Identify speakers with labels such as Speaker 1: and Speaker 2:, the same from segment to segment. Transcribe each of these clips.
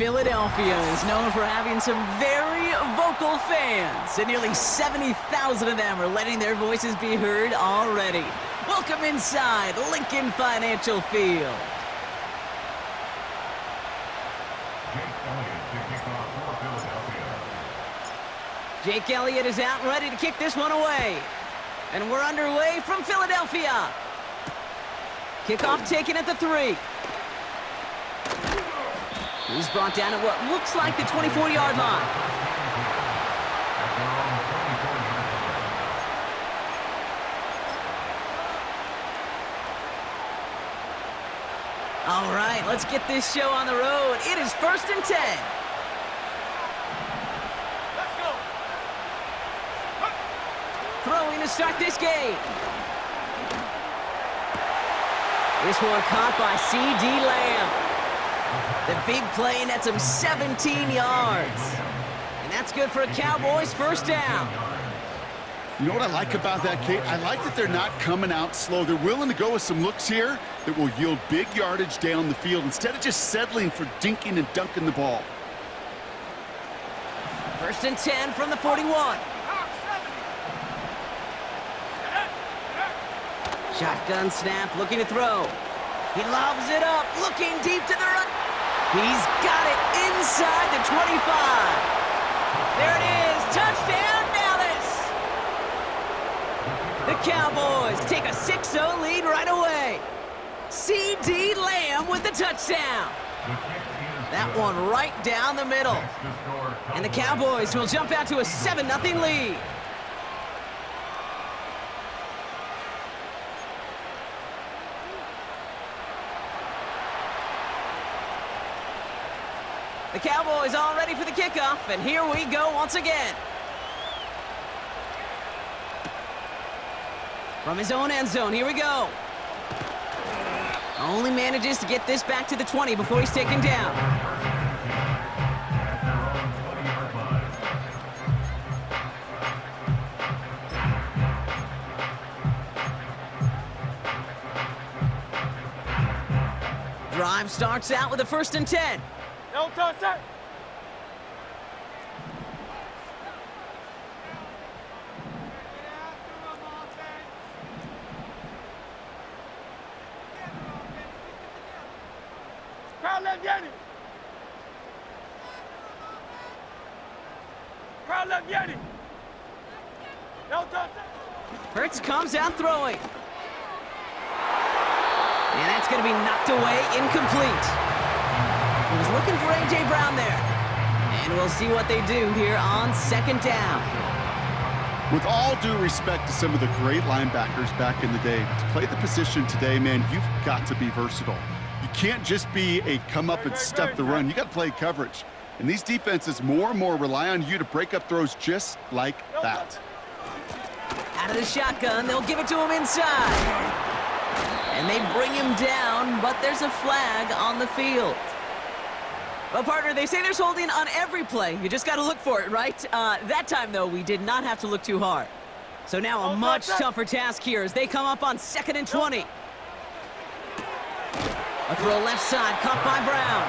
Speaker 1: Philadelphia is known for having some very vocal fans, and nearly 70,000 of them are letting their voices be heard already. Welcome inside Lincoln Financial Field. Jake Elliott is out and ready to kick this one away. And we're underway from Philadelphia. Kickoff taken at the 3. He's brought down at what looks like the 24-yard line. All right, let's get this show on the road. It is 1st and 10.
Speaker 2: Let's go.
Speaker 1: Throwing to start this game. This one caught by C.D. Lamb. The big play nets him 17 yards. And that's good for a Cowboys first down.
Speaker 3: You know what I like about that, Kate? I like that they're not coming out slow. They're willing to go with some looks here that will yield big yardage down the field instead of just settling for dinking and dunking the ball.
Speaker 1: 1st and 10 from the 41. Shotgun snap, looking to throw. He lobs it up, looking deep to the right. He's got it inside the 25. There it is, touchdown Dallas. The Cowboys take a 6-0 lead right away. C.D. Lamb with the touchdown. That one right down the middle. And the Cowboys will jump out to a 7-0 lead. The Cowboys all ready for the kickoff, and here we go once again. From his own end zone, here we go. Only manages to get this back to the 20 before he's taken down. Drive starts out with a 1st and 10.
Speaker 2: No touch, sir. Crowd left Yeti. Crowd left Yeti. No touch, sir.
Speaker 1: Hurts comes out throwing. And that's going to be knocked away, incomplete. He was looking for A.J. Brown there. And we'll see what they do here on 2nd down.
Speaker 3: With all due respect to some of the great linebackers back in the day, to play the position today, man, you've got to be versatile. You can't just be a come up and stuff the run. You got to play coverage. And these defenses more and more rely on you to break up throws just like that.
Speaker 1: Out of the shotgun, they'll give it to him inside. And they bring him down, but there's a flag on the field. Well, partner, they say there's holding on every play. You just got to look for it, right? That time, though, we did not have to look too hard. So now a much tougher task here as they come up on 2nd and 20. A throw left side, caught by Brown.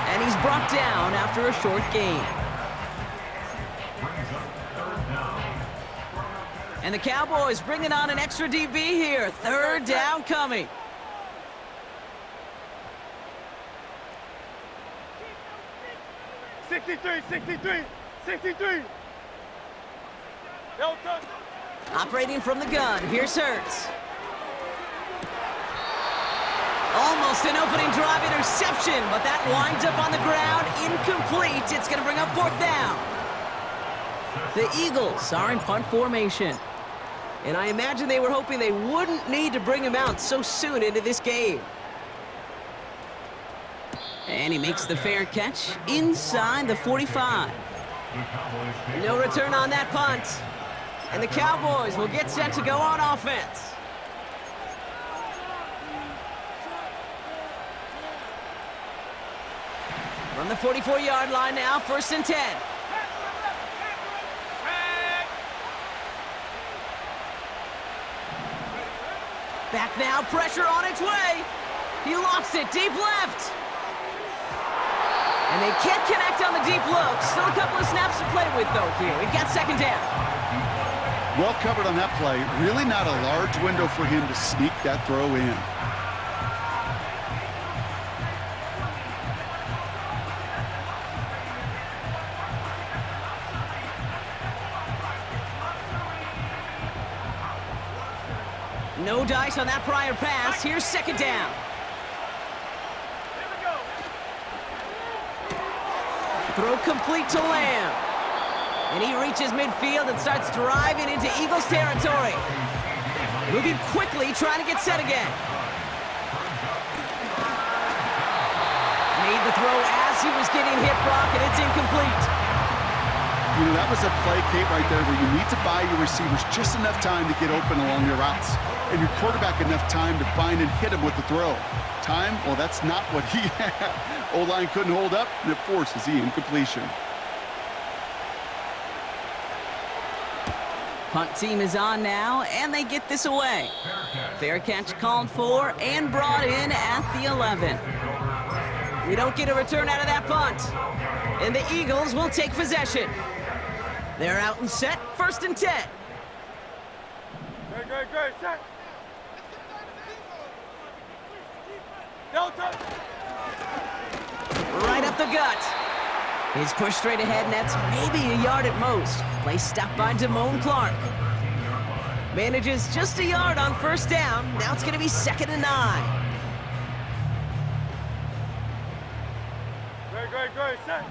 Speaker 1: And he's brought down after a short gain. And the Cowboys bringing on an extra DB here. 3rd down coming.
Speaker 2: $63. No touch.
Speaker 1: Operating from the gun, here's Hurts. Almost an opening drive interception, but that winds up on the ground, incomplete. It's going to bring up 4th down. The Eagles are in punt formation. And I imagine they were hoping they wouldn't need to bring him out so soon into this game. And he makes the fair catch inside the 45. No return on that punt. And the Cowboys will get set to go on offense. From the 44-yard line now, 1st and 10. Back now, pressure on its way. He lofts it deep left. And they can't connect on the deep look. Still a couple of snaps to play with, though, here. We've got second down.
Speaker 3: Well covered on that play. Really not a large window for him to sneak that throw in.
Speaker 1: No dice on that prior pass. Here's second down. Throw complete to Lamb. And he reaches midfield and starts driving into Eagles territory. Moving quickly, trying to get set again. Made the throw as he was getting hit, Brock, and it's incomplete.
Speaker 3: You know, that was a play, Kate, right there where you need to buy your receivers just enough time to get open along their routes. And your quarterback enough time to find and hit him with the throw. Time, well, that's not what he had. O-line couldn't hold up, and it forces the incompletion.
Speaker 1: Punt team is on now, and they get this away. Fair catch called for and brought in at the 11. We don't get a return out of that punt. And the Eagles will take possession. They're out and set, 1st and 10.
Speaker 2: Great, set. Delta.
Speaker 1: Right up the gut. He's pushed straight ahead, and that's maybe a yard at most. Play stopped by Damone Clark. Manages just a yard on 1st down. Now it's going to be 2nd and 9.
Speaker 2: Great, set.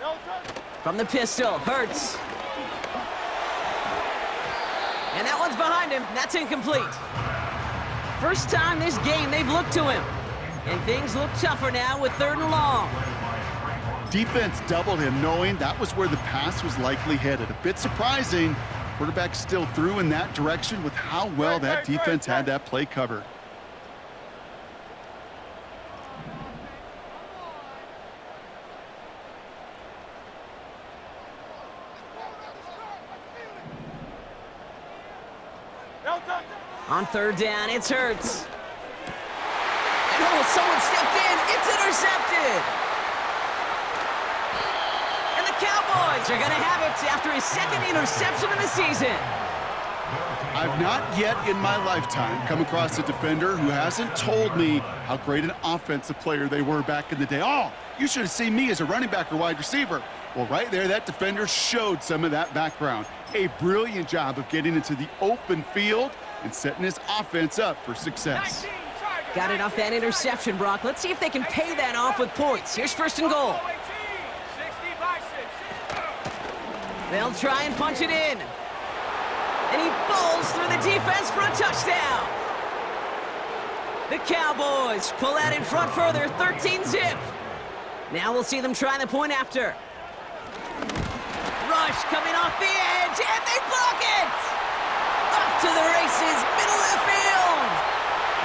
Speaker 2: Delta.
Speaker 1: From the pistol, Hurts. And that one's behind him. That's incomplete. First time this game they've looked to him. And things look tougher now with 3rd and long.
Speaker 3: Defense doubled him, knowing that was where the pass was likely headed. A bit surprising. Quarterback still threw in that direction with how well that defense had that play covered.
Speaker 1: On 3rd down, it's Hurts. And oh, someone stepped in. It's intercepted. And the Cowboys are going to have it after his 2nd interception of the season.
Speaker 3: I've not yet in my lifetime come across a defender who hasn't told me how great an offensive player they were back in the day. Oh, you should have seen me as a running back or wide receiver. Well, right there, that defender showed some of that background. A brilliant job of getting into the open field and setting his offense up for success.
Speaker 1: Got it off that interception, Brock. Let's see if they can pay that off with points. Here's 1st and goal. They'll try and punch it in. And he bowls through the defense for a touchdown. The Cowboys pull out in front further, 13-zip. Now we'll see them try the point after. Rush coming off the edge, and they block it! Up to the races, middle of the field.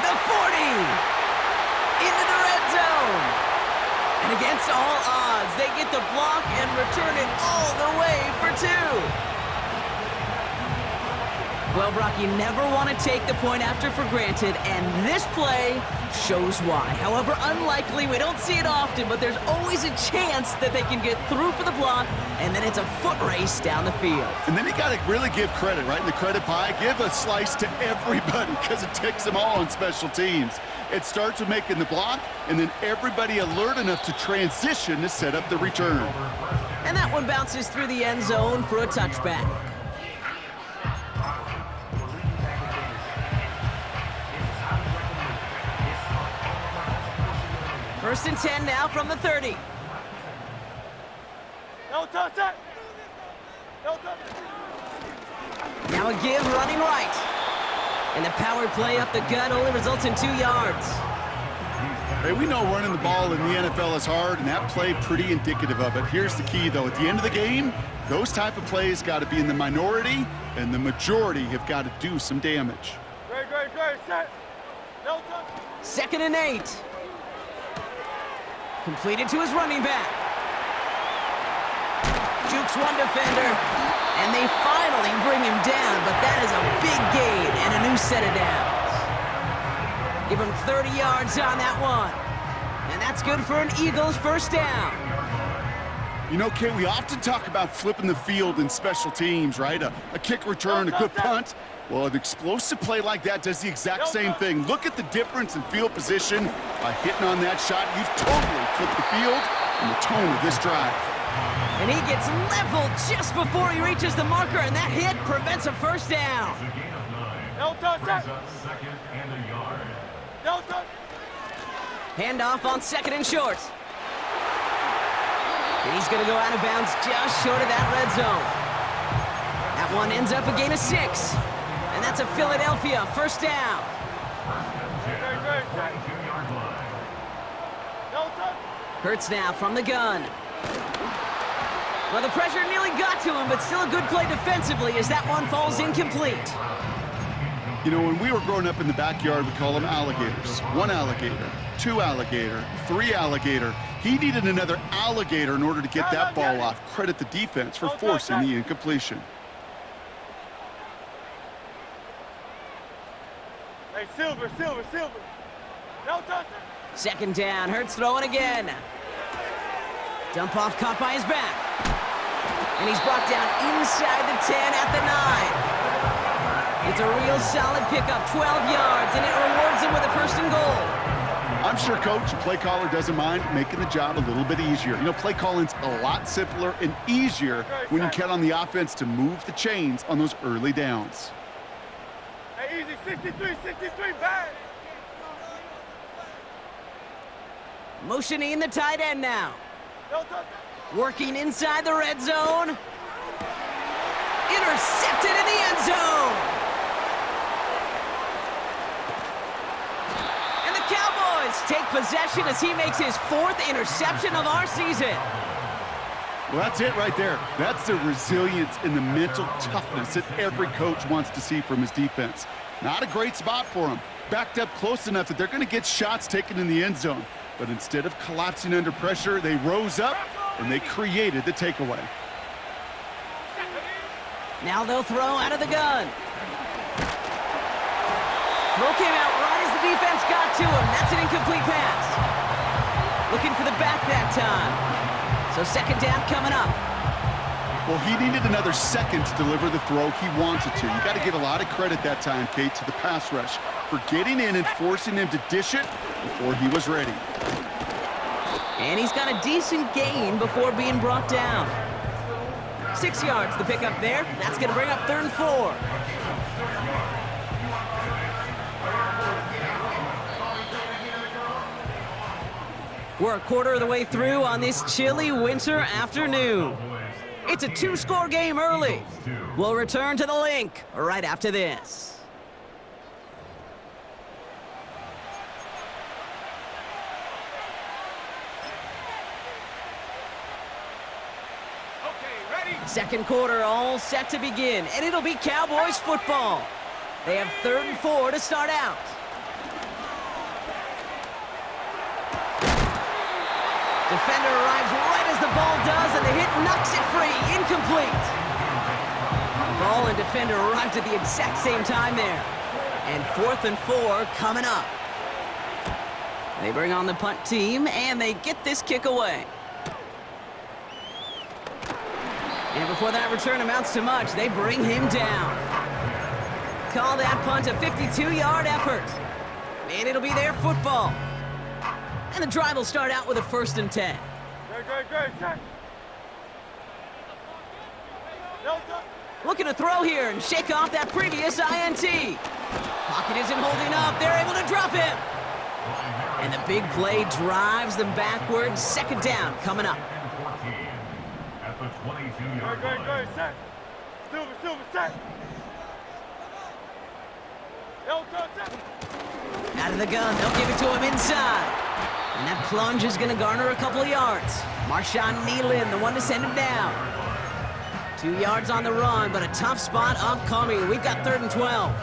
Speaker 1: The 40. Into the red zone. And against all odds, they get the block and return it all the way for 2. Well, Brock, you never want to take the point after for granted, and this play shows why. However unlikely, we don't see it often, but there's always a chance that they can get through for the block, and then it's a foot race down the field.
Speaker 3: And then you got to really give credit, right? In the credit pie, give a slice to everybody because it takes them all on special teams. It starts with making the block, and then everybody alert enough to transition to set up the return.
Speaker 1: And that one bounces through the end zone for a touchback. First and 10 now from the 30.
Speaker 2: No touch it. No touch.
Speaker 1: Now a give running right. And the power play up the gut only results in 2 yards.
Speaker 3: Hey, we know running the ball in the NFL is hard, and that play pretty indicative of it. Here's the key, though. At the end of the game, those type of plays got to be in the minority, and the majority have got to do some damage.
Speaker 2: Great. Set. No touch.
Speaker 1: 2nd and 8. Completed to his running back. Jukes one defender, and they finally bring him down, but that is a big gain and a new set of downs. Give him 30 yards on that one. And that's good for an Eagles first down.
Speaker 3: You know, Kate, we often talk about flipping the field in special teams, right? A kick return, a good punt. Well, an explosive play like that does the exact same thing. Look at the difference in field position. By hitting on that shot, you've totally flipped the field and the tone of this drive.
Speaker 1: And he gets leveled just before he reaches the marker, and that hit prevents a first down.
Speaker 2: No touchdown. No touchdown.
Speaker 1: Handoff on second and short. And he's going to go out of bounds just short of that red zone. That one ends up a gain of 6. And that's a Philadelphia first down. Hurts now from the gun. Well, the pressure nearly got to him, but still a good play defensively as that one falls incomplete.
Speaker 3: You know, when we were growing up in the backyard, we call them alligators. 1 alligator, 2 alligator, 3 alligator. He needed another alligator in order to get that ball off. Credit the defense for forcing the incompletion.
Speaker 2: Hey, Silver. No touchdown.
Speaker 1: Second down, Hurts throwing again. Dump off caught by his back. And he's brought down inside the 10 at the 9. It's a real solid pickup, 12 yards, and it rewards him with a first and goal.
Speaker 3: I'm sure, Coach, the play caller doesn't mind making the job a little bit easier. You know, play calling's a lot simpler and easier when you count on the offense to move the chains on those early downs.
Speaker 2: Hey, easy, 63, bad.
Speaker 1: Motioning the tight end now.
Speaker 2: No touchdown.
Speaker 1: Working inside the red zone. Intercepted in the end zone. And the Cowboys take possession as he makes his 4th interception of our season.
Speaker 3: Well, that's it right there. That's the resilience and the mental toughness that every coach wants to see from his defense. Not a great spot for him. Backed up close enough that they're going to get shots taken in the end zone. But instead of collapsing under pressure, they rose up and they created the takeaway.
Speaker 1: Now they'll throw out of the gun. Throw came out right as the defense got to him. That's an incomplete pass. Looking for the back that time. So second down coming up.
Speaker 3: Well, he needed another second to deliver the throw he wanted to. You got to give a lot of credit that time, Kate, to the pass rush for getting in and forcing him to dish it before he was ready.
Speaker 1: And he's got a decent gain before being brought down. 6 yards, the pickup there. That's going to bring up 3rd and 4. We're a quarter of the way through on this chilly winter afternoon. It's a 2-score game early. We'll return to the link right after this. Second quarter all set to begin, and it'll be Cowboys football. They have 3rd and 4 to start out. Defender arrives right as the ball does, and the hit knocks it free. Incomplete. Ball and defender arrived at the exact same time there. And 4th and 4 coming up. They bring on the punt team, and they get this kick away. And before that return amounts to much, they bring him down. Call that punt a 52-yard effort. And it'll be their football. And the drive will start out with a 1st and 10.
Speaker 2: Good.
Speaker 1: Looking to throw here and shake off that previous INT. Pocket isn't holding up. They're able to drop him. And the big play drives them backwards. Second down coming up.
Speaker 2: Good, set. Silver, set. No touchdown.
Speaker 1: Out of the gun, they'll give it to him inside. And that plunge is going to garner a couple of yards. Marshawn Nealon, the one to send him down. 2 yards on the run, but a tough spot upcoming. We've got 3rd and 12.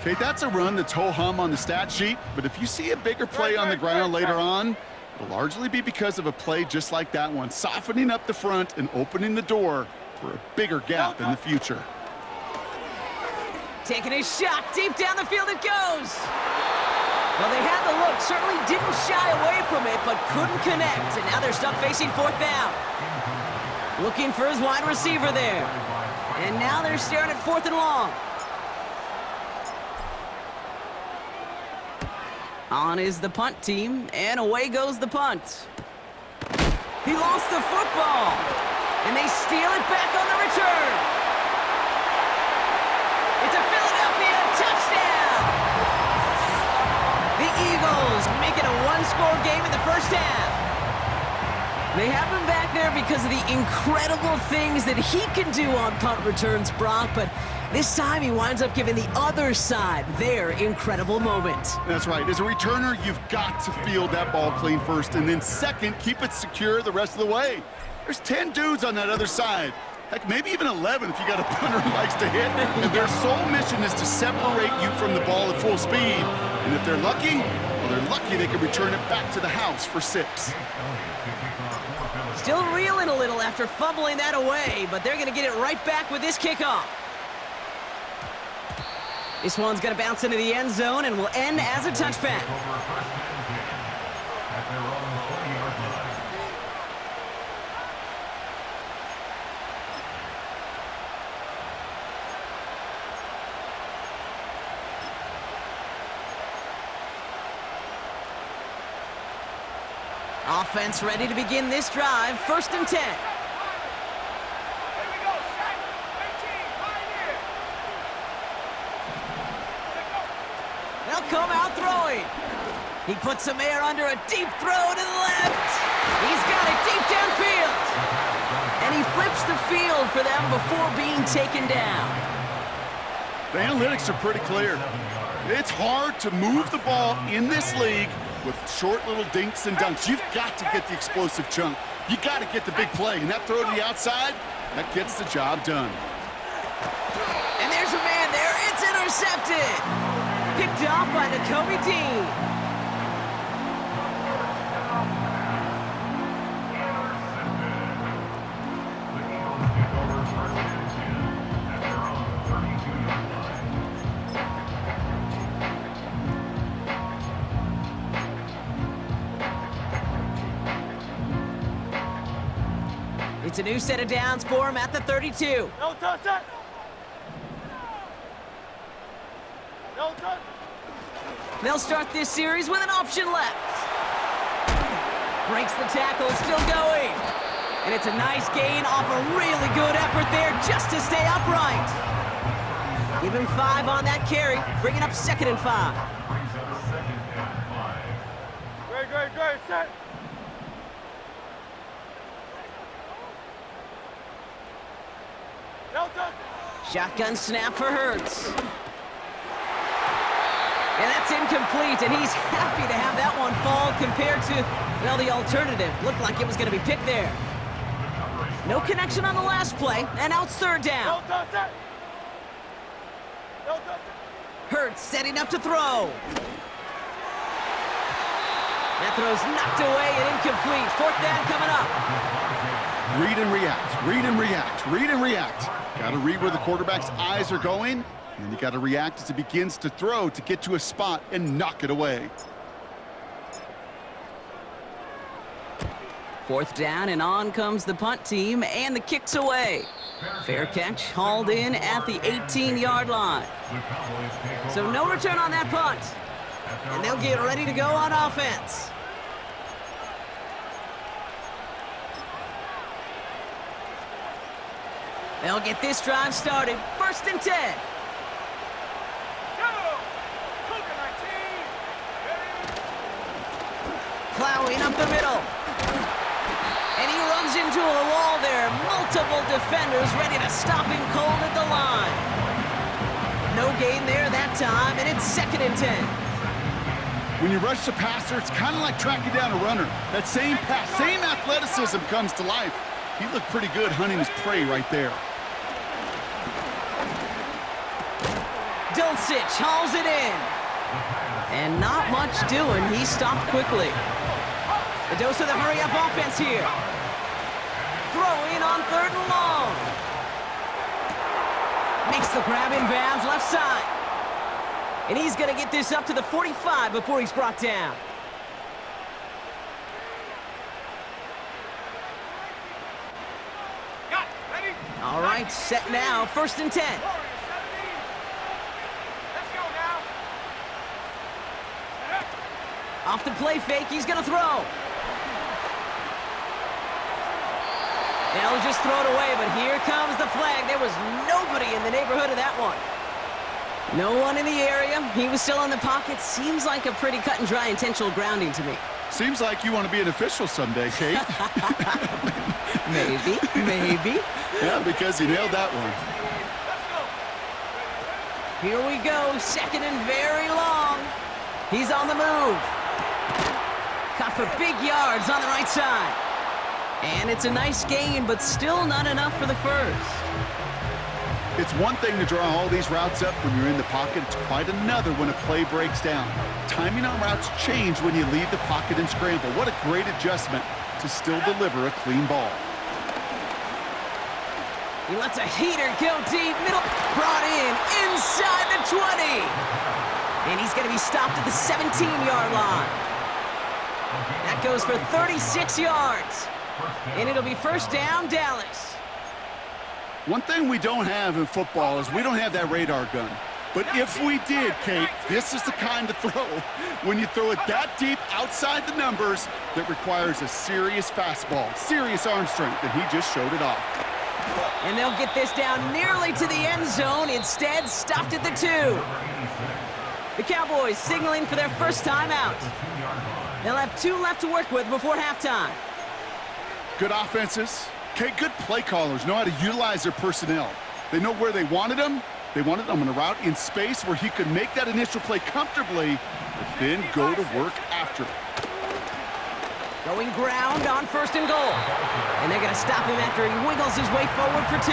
Speaker 3: Okay, that's a run that's ho-hum on the stat sheet, but if you see a bigger play on the ground later on, it'll largely be because of a play just like that one, softening up the front and opening the door for a bigger gap in the future.
Speaker 1: Taking his shot, deep down the field it goes. a look. Certainly didn't shy away from it, but couldn't connect. And now they're stuck facing fourth down. Looking for his wide receiver there. And now they're staring at fourth and long. On is the punt team, and away goes the punt. He lost the football, and they steal it back on the return. It's a Philadelphia touchdown! The Eagles make it a one-score game in the first half. They have him back there because of the incredible things that he can do on punt returns, Brock, but this time he winds up giving the other side their incredible moment.
Speaker 3: That's right. As a returner, you've got to field that ball clean first, and then second, keep it secure the rest of the way. There's 10 dudes on that other side. Heck, maybe even 11 if you got a punter who likes to hit. And their sole mission is to separate you from the ball at full speed. And if they're lucky, well, they're lucky they can return it back to the house for 6.
Speaker 1: Still reeling a little after fumbling that away, but they're going to get it right back with this kickoff. This one's going to bounce into the end zone and will end as a touchback. Offense ready to begin this drive. 1st and 10.
Speaker 2: Here we go. Set. 18. Pioneer.
Speaker 1: They'll come out throwing. He puts some air under a deep throw to the left. He's got it deep downfield. And he flips the field for them before being taken down.
Speaker 3: The analytics are pretty clear. It's hard to move the ball in this league with short little dinks and dunks. You've got to get the explosive chunk. You got to get the big play. And that throw to the outside, that gets the job done.
Speaker 1: And there's a man there. It's intercepted. Picked off by Nakobe Dean. It's a new set of downs for him at the 32.
Speaker 2: No touch it. No touch.
Speaker 1: They'll start this series with an option left. Breaks the tackle, still going. And it's a nice gain off a really good effort there just to stay upright. Give him 5 on that carry, bringing up 2nd and 5.
Speaker 2: Great. Set. No touch.
Speaker 1: Shotgun snap for Hurts. And that's incomplete, and he's happy to have that one fall compared to, well, the alternative. Looked like it was going to be picked there. No connection on the last play, and now it's 3rd down.
Speaker 2: No touch it. No touch it.
Speaker 1: Hurts setting up to throw. That throw's knocked away and incomplete. 4th down coming up.
Speaker 3: Read and react, read and react, read and react. Got to read where the quarterback's eyes are going, and then you got to react as he begins to throw to get to a spot and knock it away.
Speaker 1: 4th down, and on comes the punt team, and the kick's away. Fair catch, hauled in at the 18-yard line. So no return on that punt. And they'll get ready to go on offense. They'll get this drive started. 1st and 10. Plowing up the middle. And he runs into a wall there. Multiple defenders ready to stop him cold at the line. No gain there that time, and it's 2nd and 10.
Speaker 3: When you rush the passer, it's kind of like tracking down a runner. That same pass, same athleticism comes to life. He looked pretty good hunting his prey right there.
Speaker 1: Dulcich hauls it in. And not much doing. He stopped quickly. The dose of the hurry-up offense here. Throwing on 3rd and long. Makes the grab in bounds left side. And he's going to get this up to the 45 before he's brought down.
Speaker 2: Got it. Ready?
Speaker 1: All right, set now, 1st and 10.
Speaker 2: Let's go now.
Speaker 1: Off the play fake, he's going to throw. They'll just throw it away, but here comes the flag. There was nobody in the neighborhood of that one. No one in the area. He was still in the pocket. Seems like a pretty cut and dry intentional grounding to me.
Speaker 3: Seems like you want to be an official someday, Kate.
Speaker 1: Maybe.
Speaker 3: Yeah, because you nailed that one.
Speaker 1: Here we go, 2nd and very long. He's on the move. Caught for big yards on the right side. And it's a nice game, but still not enough for the first.
Speaker 3: It's one thing to draw all these routes up when you're in the pocket. It's quite another when a play breaks down. Timing on routes change when you leave the pocket and scramble. What a great adjustment to still deliver a clean ball.
Speaker 1: He lets a heater go deep, middle, brought in, inside the 20. And he's going to be stopped at the 17-yard line. That goes for 36 yards. And it'll be 1st down, Dallas.
Speaker 3: One thing we don't have in football is we don't have that radar gun. But if we did, Kate, this is the kind of throw, when you throw it that deep outside the numbers, that requires a serious fastball, serious arm strength, and he just showed it off.
Speaker 1: And they'll get this down nearly to the end zone, instead stopped at the 2. The Cowboys signaling for their first time out. They'll have 2 left to work with before halftime.
Speaker 3: Good offenses. Okay, good play callers know how to utilize their personnel. They know where they wanted them. They wanted them on a route in space where he could make that initial play comfortably, but then go to work after it.
Speaker 1: Going ground on 1st and goal. And they're going to stop him after he wiggles his way forward for 2.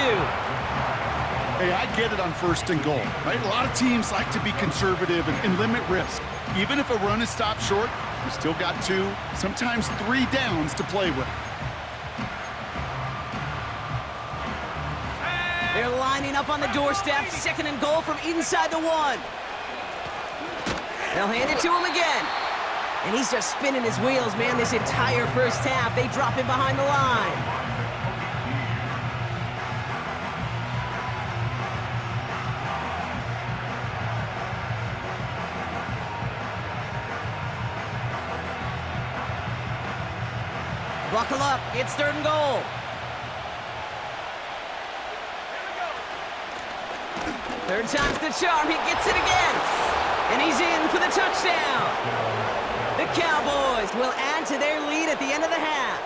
Speaker 3: Hey, I get it on 1st and goal, right? A lot of teams like to be conservative and limit risk. Even if a run is stopped short, you still got 2, sometimes 3 downs to play with.
Speaker 1: They're lining up on the doorstep, 2nd and goal from inside the 1. They'll hand it to him again. And he's just spinning his wheels, man, this entire first half. They drop him behind the line. Buckle up, it's 3rd and goal. Third time's the charm, he gets it again. And he's in for the touchdown. The Cowboys will add to their lead at the end of the half.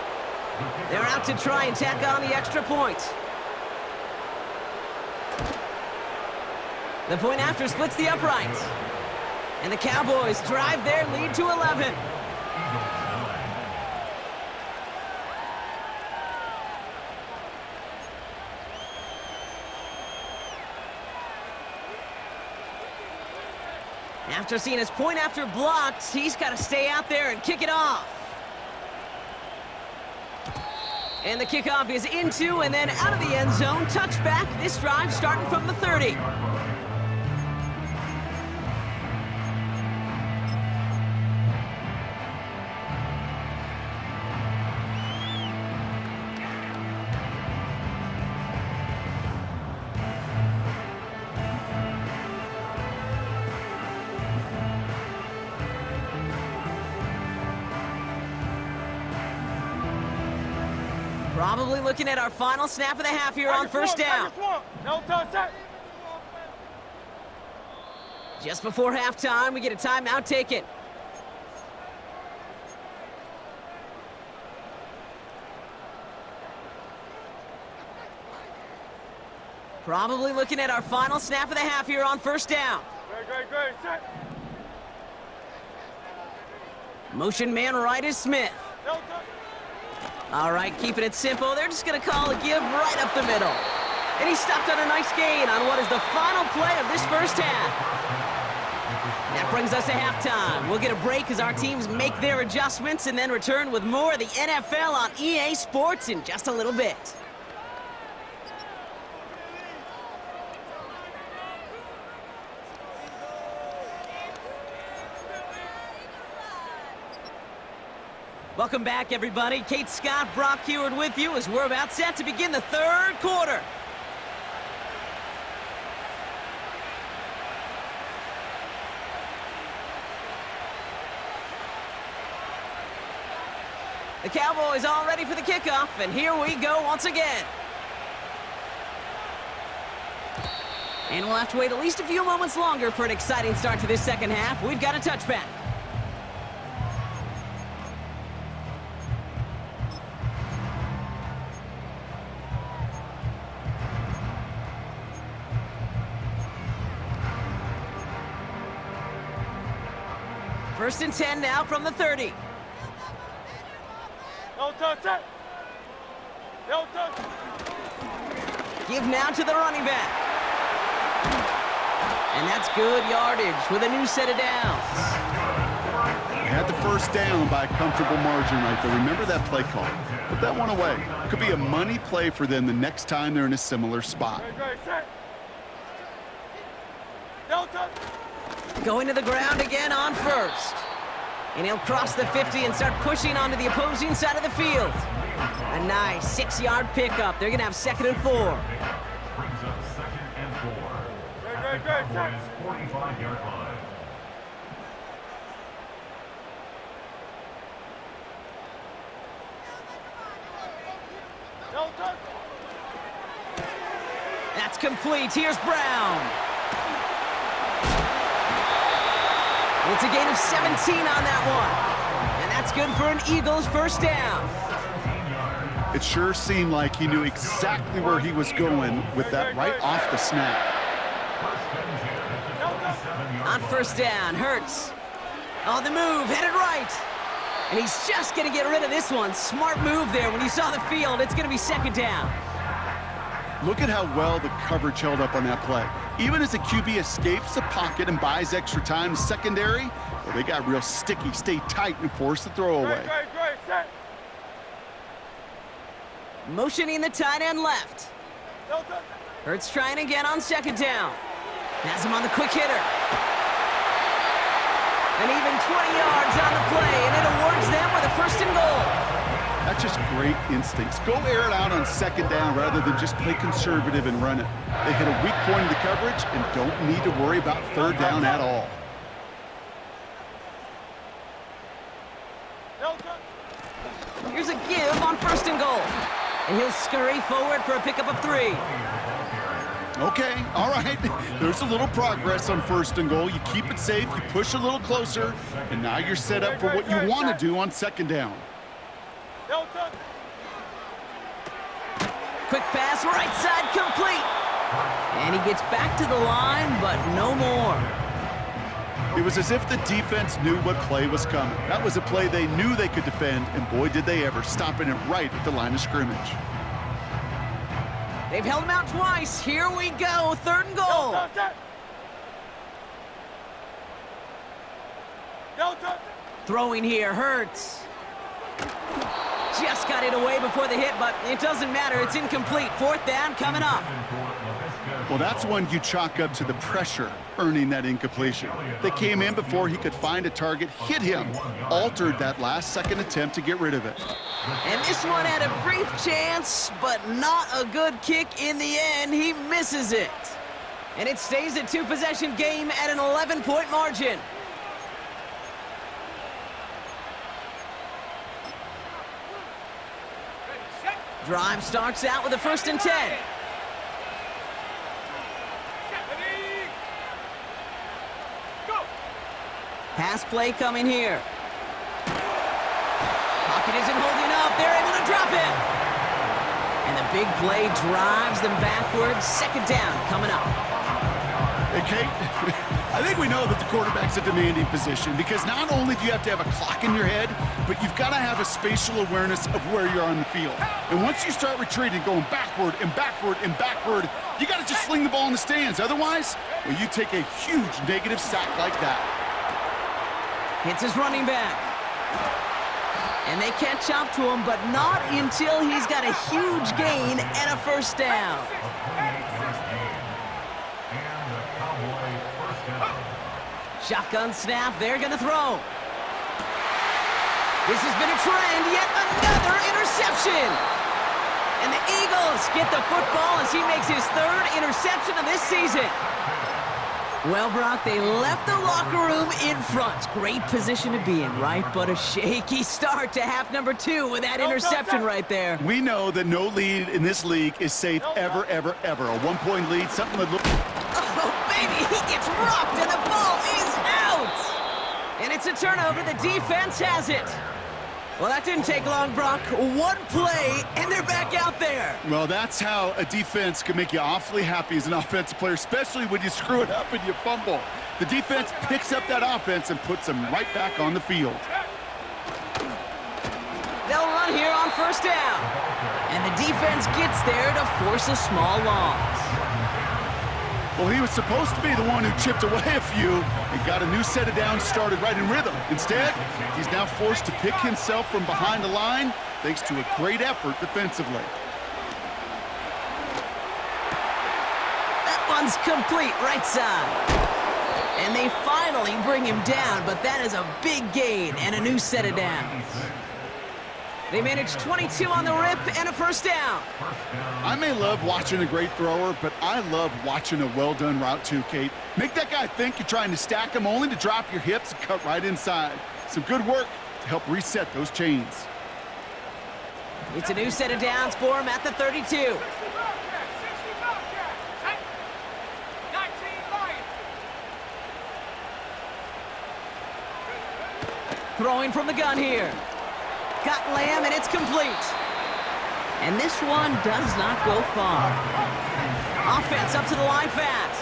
Speaker 1: They're out to try and tack on the extra point. The point after splits the upright. And the Cowboys drive their lead to 11. After seeing his point after blocked, he's got to stay out there and kick it off. And the kickoff is into and then out of the end zone. Touchback, this drive starting from the 30. Probably looking at our final snap of the half here on 1st down. Just before halftime, we get a timeout taken. Probably looking at our final snap of the half here on 1st down.
Speaker 2: Great. Set.
Speaker 1: Motion man right is Smith. All right, keeping it simple. They're just going to call a give right up the middle. And he stopped on a nice gain on what is the final play of this first half. That brings us to halftime. We'll get a break as our teams make their adjustments and then return with more of the NFL on EA Sports in just a little bit. Welcome back, everybody. Kate Scott, Brock Heward with you as we're about set to begin the third quarter. The Cowboys all ready for the kickoff, and here we go once again. And we'll have to wait at least a few moments longer for an exciting start to this second half. We've got a touchback. First and 10 now from the 30.
Speaker 2: No touch it. No touch.
Speaker 1: Give now to the running back. And that's good yardage with a new set of downs.
Speaker 3: They had the first down by a comfortable margin right there. Remember that play call. Put that one away. Could be a money play for them the next time they're in a similar spot.
Speaker 2: Great, set. No touch.
Speaker 1: Going to the ground again on first. And he'll cross the 50 and start pushing onto the opposing side of the field. A nice 6-yard pickup. They're going to have 2nd and 4.
Speaker 4: Brings up 2nd and 4.
Speaker 2: Great, set.
Speaker 4: 45-yard line.
Speaker 2: No touch.
Speaker 1: That's complete. Here's Brown. It's a gain of 17 on that one. And that's good for an Eagles first down.
Speaker 3: It sure seemed like he knew exactly where he was going with that right off the snap.
Speaker 1: On first down, Hurts. On the move, headed right. And he's just going to get rid of this one. Smart move there. When you saw the field, it's going to be 2nd down.
Speaker 3: Look at how well the coverage held up on that play. Even as the QB escapes the pocket and buys extra time secondary, well, they got real sticky, stay tight, and force the throw away.
Speaker 2: Great, set.
Speaker 1: Motioning the tight end left.
Speaker 2: No touch.
Speaker 1: Hurts trying again on 2nd down. Has him on the quick hitter. And even 20 yards on the play, and it awards them with a 1st and goal.
Speaker 3: That's just great instincts. Go air it out on 2nd down rather than just play conservative and run it. They hit a weak point in the coverage and don't need to worry about 3rd down at all.
Speaker 2: No touch.
Speaker 1: Here's a give on 1st and goal. And he'll scurry forward for a pickup of 3.
Speaker 3: Okay, all right. There's a little progress on 1st and goal. You keep it safe, you push a little closer, and now you're set up for what you want to do on 2nd down.
Speaker 2: No touch.
Speaker 1: Quick pass, right side, complete. And he gets back to the line, but no more.
Speaker 3: It was as if the defense knew what play was coming. That was a play they knew they could defend, and boy, did they ever, stopping it right at the line of scrimmage.
Speaker 1: They've held him out twice. Here we go, 3rd and goal.
Speaker 2: No touch. No touch.
Speaker 1: Throwing here, Hurts. Just got it away before the hit, but it doesn't matter. It's incomplete. 4th down coming up.
Speaker 3: Well, that's one you chalk up to the pressure earning that incompletion. They came in before he could find a target, hit him, altered that last-second attempt to get rid of it.
Speaker 1: And this one had a brief chance, but not a good kick in the end. He misses it. And it stays a 2-possession game at an 11-point margin. Drive starts out with a 1st and 10. Pass play coming here. Pocket isn't holding up. They're able to drop it. And the big play drives them backwards. 2nd down coming up.
Speaker 3: Hey, Kate, I think we know that the quarterback's a demanding position because not only do you have to have a clock in your head, but you've got to have a spatial awareness of where you're on the field. And once you start retreating, going backward and backward and backward, you got to just sling the ball in the stands. Otherwise, well, you take a huge negative sack like that.
Speaker 1: Hits his running back. And they catch up to him, but not until he's got a huge gain and a 1st down. Shotgun snap, they're gonna throw. This has been a trend, yet another interception. And the Eagles get the football as he makes his third interception of this season. Well, Brock, they left the locker room in front. Great position to be in, right? But a shaky start to half number 2 with that interception right there.
Speaker 3: We know that no lead in this league is safe ever, ever, ever. A 1-point lead, something that looks...
Speaker 1: Oh, baby, he gets rocked and the ball is out. And it's a turnover. The defense has it. Well, that didn't take long, Brock. One play, and they're back out there.
Speaker 3: Well, that's how a defense can make you awfully happy as an offensive player, especially when you screw it up and you fumble. The defense picks up that offense and puts them right back on the field.
Speaker 1: They'll run here on first down. And the defense gets there to force a small loss.
Speaker 3: Well, he was supposed to be the one who chipped away a few and got a new set of downs started right in rhythm. Instead, he's now forced to pick himself from behind the line thanks to a great effort defensively.
Speaker 1: That one's complete, right side. And they finally bring him down, but that is a big gain and a new set of downs. They managed 22 on the rip and a first down.
Speaker 3: I may love watching a great thrower, but I love watching a well-done route too, Kate. Make that guy think you're trying to stack him only to drop your hips and cut right inside. Some good work to help reset those chains.
Speaker 1: It's a new set of downs for him at the 32. Throwing from the gun here. Got Lamb, and it's complete. And this one does not go far. Offense up to the line fast.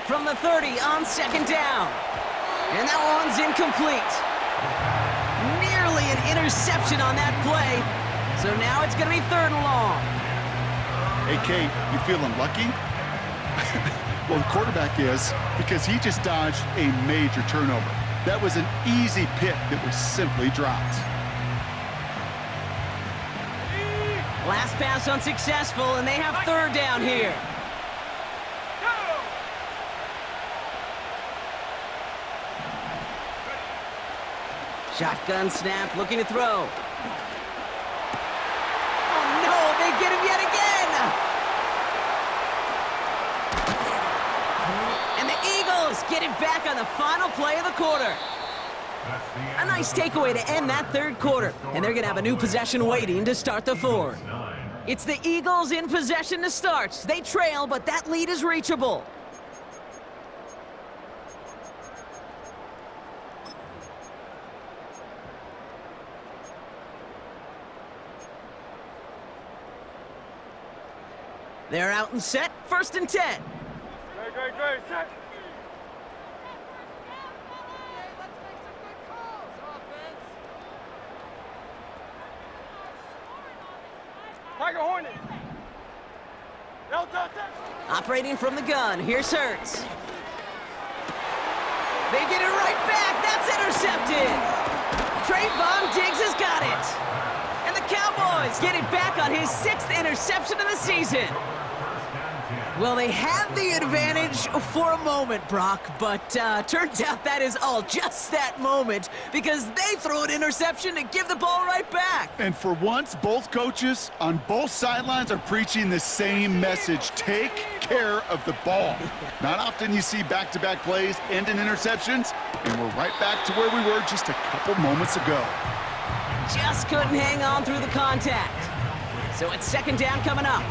Speaker 1: From the 30 on second down. And that one's incomplete. Nearly an interception on that play. So now it's going to be third and long.
Speaker 3: Hey, Kate, you feeling lucky? Well, the quarterback is, because he just dodged a major turnover. That was an easy pick that was simply dropped.
Speaker 1: Last pass unsuccessful, and they have third down here. Shotgun snap, looking to throw. Oh, no, they get him yet again. And the Eagles get it back on the final play of the quarter. A nice takeaway to end that third quarter. And they're going to have a new possession waiting to start the fourth. It's the Eagles in possession to start. They trail, but that lead is reachable. They're out and set, 1st and 10.
Speaker 2: Great, set. Tiger Hornet.
Speaker 1: Operating from the gun, here's Hurts. They get it right back, that's intercepted. Trayvon Diggs has got it. And the Cowboys get it back on his 6th interception of the season. Well, they had the advantage for a moment, Brock, but turns out that is all just that moment because they throw an interception to give the ball right back.
Speaker 3: And for once, both coaches on both sidelines are preaching the same message. Take care of the ball. Not often you see back-to-back plays end in interceptions, and we're right back to where we were just a couple moments ago.
Speaker 1: Just couldn't hang on through the contact. So it's 2nd down coming up.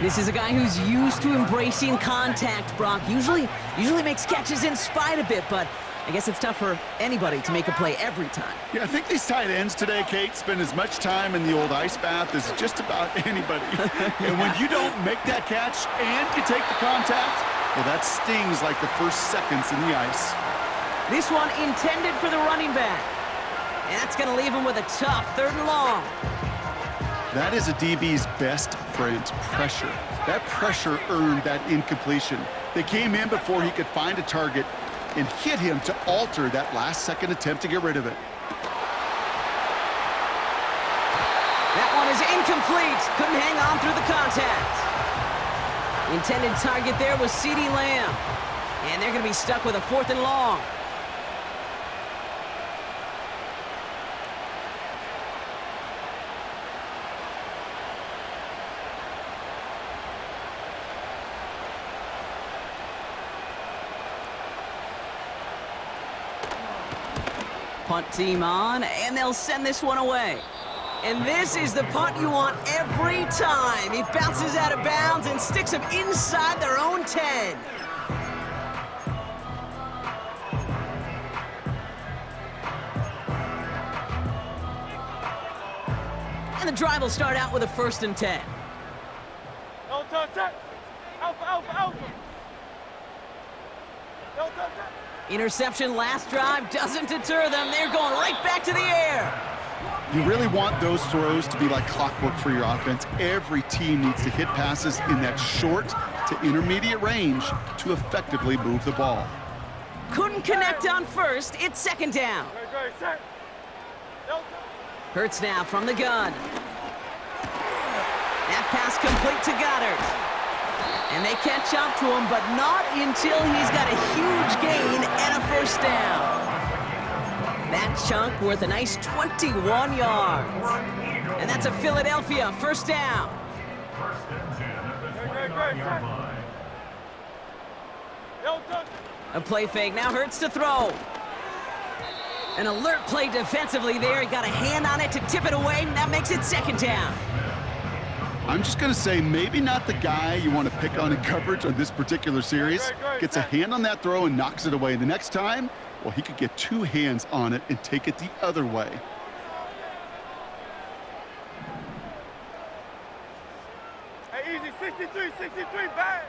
Speaker 1: This is a guy who's used to embracing contact, Brock. Usually makes catches in spite of it, but I guess it's tough for anybody to make a play every time.
Speaker 3: Yeah, I think these tight ends today, Kate, spend as much time in the old ice bath as just about anybody. And when you don't make that catch and you take the contact, well, that stings like the first seconds in the ice.
Speaker 1: This one intended for the running back. And that's going to leave him with a tough 3rd and long.
Speaker 3: That is a DB's best friend, pressure. That pressure earned that incompletion. They came in before he could find a target and hit him to alter that last-second attempt to get rid of it.
Speaker 1: That one is incomplete. Couldn't hang on through the contact. Intended target there was CeeDee Lamb. And they're going to be stuck with a 4th and long. Punt team on, and they'll send this one away. And this is the punt you want every time. It bounces out of bounds and sticks them inside their own 10. And the drive will start out with a 1st and 10.
Speaker 2: Don't touch that. Alpha, alpha, alpha. Don't touch that.
Speaker 1: Interception last drive doesn't deter them. They're going right back to the air.
Speaker 3: You really want those throws to be like clockwork for your offense. Every team needs to hit passes in that short to intermediate range to effectively move the ball.
Speaker 1: Couldn't connect on 1st. It's 2nd down.
Speaker 2: Great, set. Don't touch.
Speaker 1: Hurts now from the gun. That pass complete to Goddard. And they catch up to him, but not until he's got a huge gain and a 1st down. That chunk worth a nice 21 yards. And that's a Philadelphia 1st down.
Speaker 4: First and 10 at the 29-yard line.
Speaker 2: Don't touch.
Speaker 1: A play fake now Hurts to throw. An alert play defensively there. He got a hand on it to tip it away, and that makes it 2nd down.
Speaker 3: I'm just going to say maybe not the guy you want to pick on in coverage on this particular series. Gets a hand on that throw and knocks it away. The next time, well, he could get 2 hands on it and take it the other way.
Speaker 2: Hey, easy. 63, 63, bang.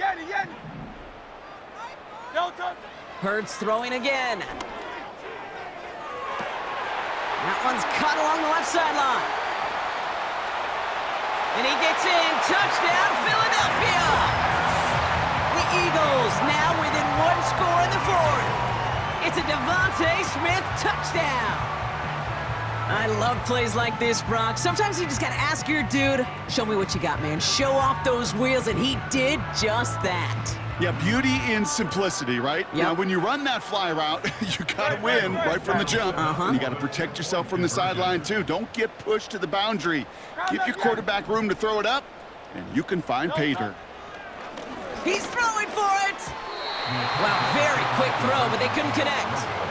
Speaker 2: Yeti, Yeti. Don't touch.
Speaker 1: Hurts throwing again. That one's cut along the left sideline. And he gets in. Touchdown, Philadelphia! The Eagles now within 1 score in the 4th. It's a Devontae Smith touchdown. I love plays like this, Brock. Sometimes you just got to ask your dude, show me what you got, man. Show off those wheels, and he did just that.
Speaker 3: Yeah, beauty in simplicity, right?
Speaker 1: Yep.
Speaker 3: Now, when you run that fly route, you got to win right from the jump. And you got to protect yourself from the sideline, too. Don't get pushed to the boundary. Give your quarterback room to throw it up, and you can find pay dirt.
Speaker 1: He's throwing for it! Wow, very quick throw, but they couldn't connect.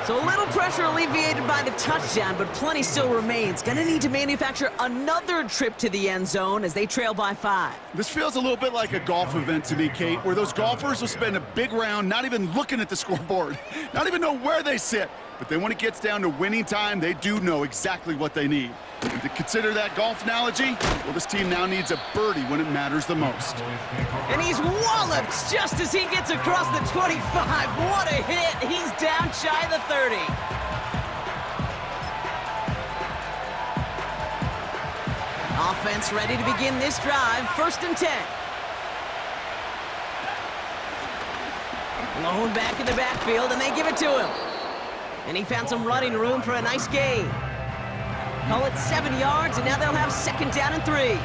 Speaker 1: So a little pressure alleviated by the touchdown, but plenty still remains. Gonna need to manufacture another trip to the end zone as they trail by 5.
Speaker 3: This feels a little bit like a golf event to me, Kate, where those golfers will spend a big round not even looking at the scoreboard, not even know where they sit. But then when it gets down to winning time, they do know exactly what they need. And to consider that golf analogy, well, this team now needs a birdie when it matters the most.
Speaker 1: And he's walloped just as he gets across the 25. What a hit! He's down shy of the 30. Offense ready to begin this drive. 1st and 10. Lone back in the backfield, and they give it to him. And he found some running room for a nice gain. Call it 7 yards, and now they'll have 2nd down and 3.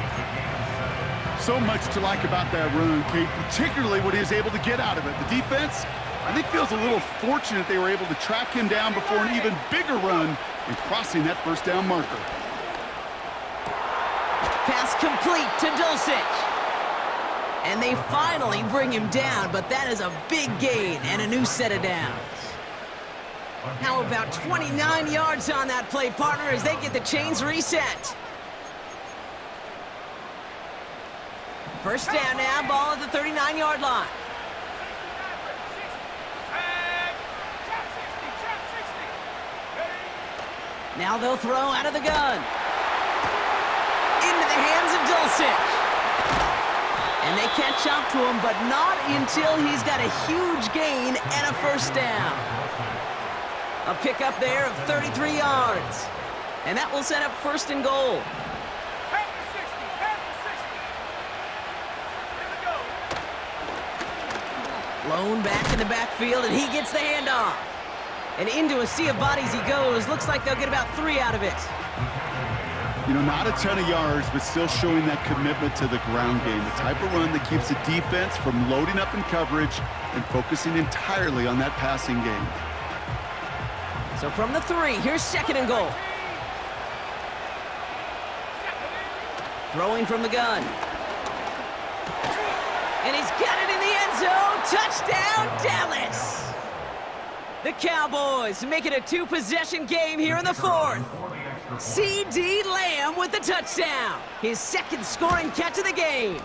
Speaker 3: So much to like about that run, Kate, particularly what he was able to get out of it. The defense, I think, feels a little fortunate they were able to track him down before an even bigger run and crossing that 1st down marker.
Speaker 1: Pass complete to Dulcich. And they finally bring him down, but that is a big gain and a new set of downs. How about 29 yards on that play, partner, as they get the chains reset. 1st down now, ball at the 39-yard line. Now they'll throw out of the gun. Into the hands of Dulcich. And they catch up to him, but not until he's got a huge gain and a 1st down. A pickup there of 33 yards. And that will set up 1st and goal. Lone back in the backfield, and he gets the handoff. And into a sea of bodies he goes. Looks like they'll get about 3 out of it.
Speaker 3: You know, not a ton of yards, but still showing that commitment to the ground game. The type of run that keeps the defense from loading up in coverage and focusing entirely on that passing game.
Speaker 1: So from the 3, here's 2nd and goal. Throwing from the gun. And he's got it in the end zone. Touchdown, Dallas! The Cowboys make it a 2-possession game here in the 4th. C.D. Lamb with the touchdown. His 2nd scoring catch of the game.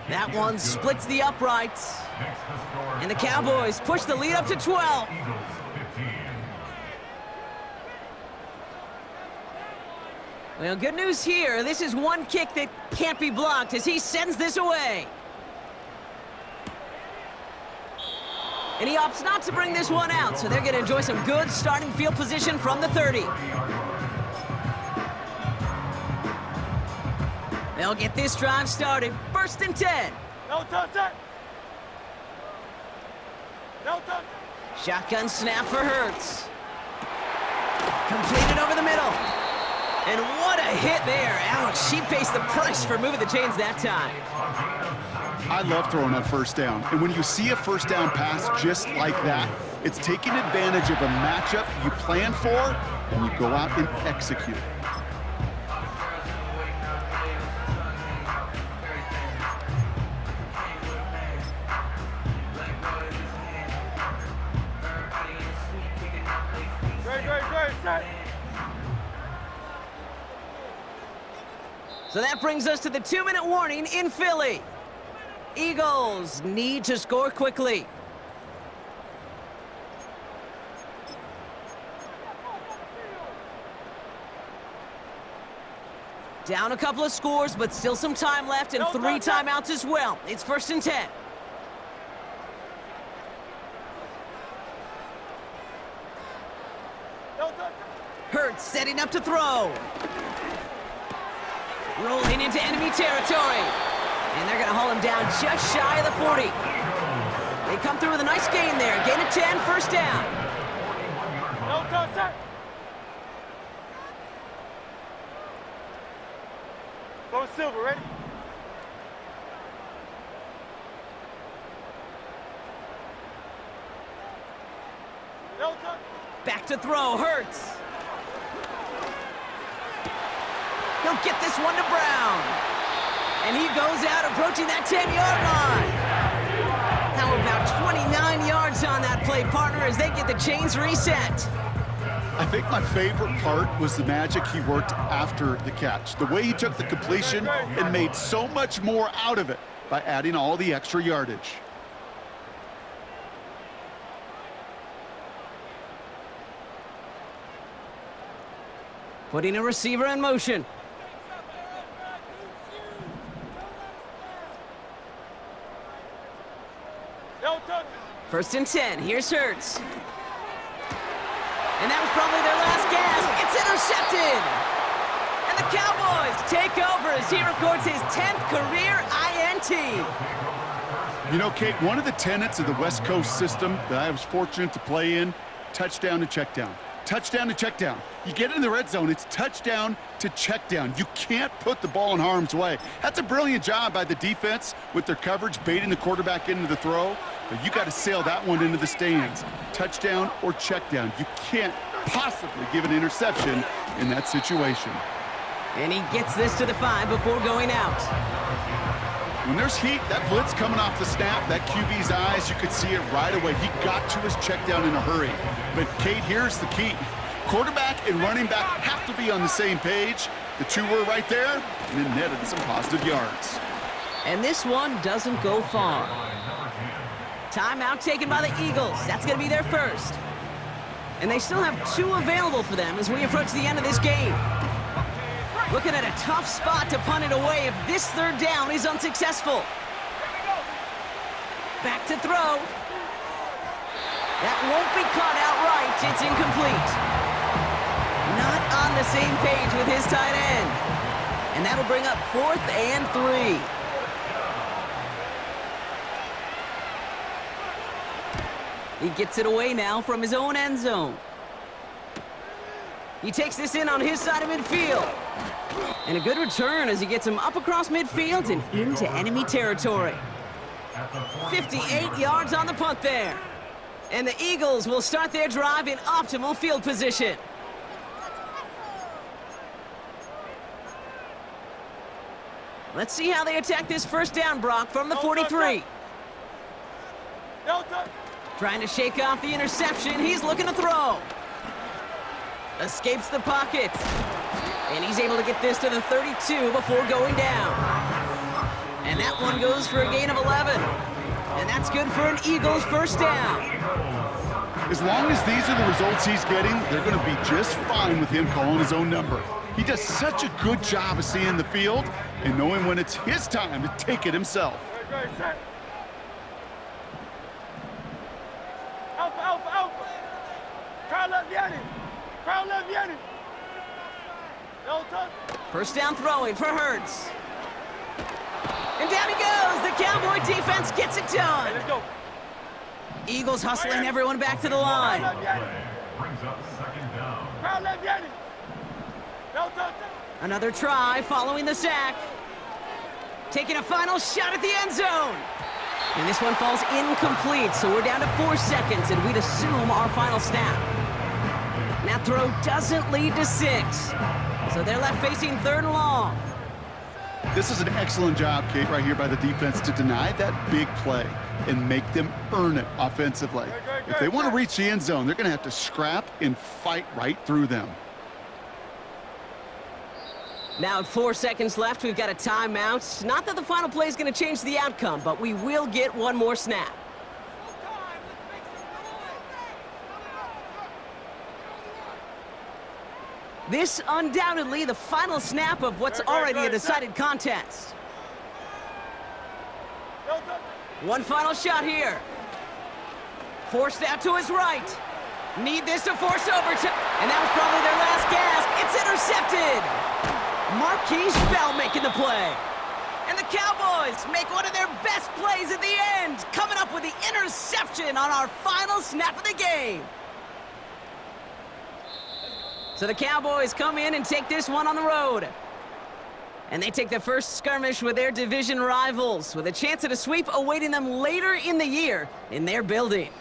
Speaker 1: That one splits the uprights. And the Cowboys push the lead up to 12. Well, good news here. This is one kick that can't be blocked as he sends this away. And he opts not to bring this one out, so they're going to enjoy some good starting field position from the 30. They'll get this drive started. 1st and 10.
Speaker 2: No touch it. No touch.
Speaker 1: Shotgun snap for Hurts. Completed over the middle. And what a hit there. Ouch, she pays the price for moving the chains that time.
Speaker 3: I love throwing on 1st down. And when you see a 1st down pass just like that, it's taking advantage of a matchup you plan for, and you go out and execute.
Speaker 2: Great.
Speaker 1: So that brings us to the 2-minute warning in Philly. Eagles need to score quickly. Down a couple of scores, but still some time left and 3 timeouts as well. It's 1st and 10. Hurts setting up to throw. Rolling into enemy territory. And they're going to haul him down just shy of the 40. They come through with a nice gain there. Gain of 10, 1st down.
Speaker 2: No contact. Go Silver, ready? No touch.
Speaker 1: Back to throw, Hurts. He'll get this one to Brown. And he goes out approaching that 10-yard line. How about 29 yards on that play, partner, as they get the chains reset.
Speaker 3: I think my favorite part was the magic he worked after the catch. The way he took the completion and made so much more out of it by adding all the extra yardage.
Speaker 1: Putting a receiver in motion.
Speaker 2: No touch.
Speaker 1: 1st and 10. Here's Hurts. And that was probably their last gasp. It's intercepted. And the Cowboys take over as he records his 10th career INT.
Speaker 3: You know, Kate, one of the tenets of the West Coast system that I was fortunate to play in, touchdown to check down. Touchdown to check down. You get in the red zone, it's touchdown to check down. You can't put the ball in harm's way. That's a brilliant job by the defense with their coverage, baiting the quarterback into the throw. But you got to sail that one into the stands. Touchdown or check down. You can't possibly give an interception in that situation.
Speaker 1: And he gets this to the 5 before going out.
Speaker 3: When there's heat, that blitz coming off the snap, that QB's eyes, you could see it right away. He got to his check down in a hurry. But, Kate, here's the key. Quarterback and running back have to be on the same page. The two were right there, and it netted some positive yards.
Speaker 1: And this one doesn't go far. Timeout taken by the Eagles. That's going to be their first. And they still have 2 available for them as we approach the end of this game. Looking at a tough spot to punt it away if this 3rd down is unsuccessful. Back to throw. That won't be caught outright. It's incomplete. Not on the same page with his tight end. And that'll bring up 4th and 3. He gets it away now from his own end zone. He takes this in on his side of midfield. And a good return as he gets him up across midfield and into enemy territory. 58 yards on the punt there. And the Eagles will start their drive in optimal field position. Let's see how they attack this first down, Brock, from the 43. Trying to shake off the interception. He's looking to throw. Escapes the pocket. And he's able to get this to the 32 before going down. And that one goes for a gain of 11. And that's good for an Eagles first down.
Speaker 3: As long as these are the results he's getting, they're going to be just fine with him calling his own number. He does such a good job of seeing the field and knowing when it's his time to take it himself.
Speaker 2: Alpha, alpha, alpha. Crowd left Yanni. Crowd left Yanni. No touch.
Speaker 1: First down throwing for Hurts. And down he goes. The Cowboy defense gets it done.
Speaker 2: Let's go.
Speaker 1: Eagles hustling everyone back to the line.
Speaker 4: Brings up second down.
Speaker 2: Crowd left Yanni. No touch.
Speaker 1: Another try following the sack. Taking a final shot at the end zone. And this one falls incomplete, so we're down to 4 seconds, and we'd assume our final snap. And that throw doesn't lead to 6. So they're left facing 3rd and long.
Speaker 3: This is an excellent job, Kate, right here by the defense to deny that big play and make them earn it offensively. If they want to reach the end zone, they're going to have to scrap and fight right through them.
Speaker 1: Now at 4 seconds left, we've got a timeout. Not that the final play is going to change the outcome, but we will get one more snap. This undoubtedly the final snap of what's already a decided contest. One final shot here. Forced out to his right. Need this to force overtime. And that was probably their last gasp. It's intercepted. Marquise Bell making the play. And the Cowboys make one of their best plays at the end, coming up with the interception on our final snap of the game. So the Cowboys come in and take this one on the road. And they take the first skirmish with their division rivals, with a chance at a sweep awaiting them later in the year in their building.